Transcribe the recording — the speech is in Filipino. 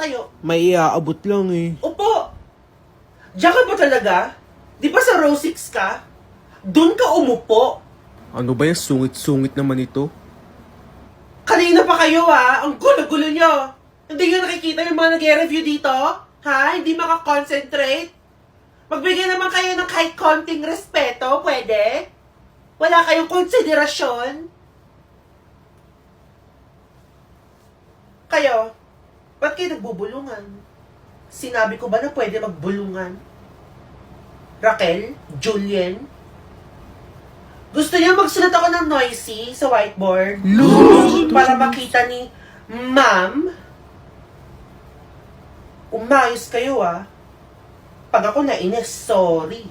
tayo. May iaabot lang eh. Upo! Diyan ka ba talaga? Di ba sa row 6 ka? Doon ka umupo. Ano ba yung sungit-sungit naman ito? Kanina pa kayo Ang gulo-gulo nyo. Hindi nyo nakikita yung mga nag-review dito? Ha? Hindi makakonsentrate? Magbigay naman kayo ng kahit konting respeto, pwede? Wala kayong konsiderasyon? Kayo, ba't kayo nagbubulungan? Sinabi ko ba na pwede magbulungan? Raquel? Julien? Gusto niyo magsulat ako ng noisy sa whiteboard? Para makita ni Ma'am? Umayos kayo Pag ako nainis, sorry.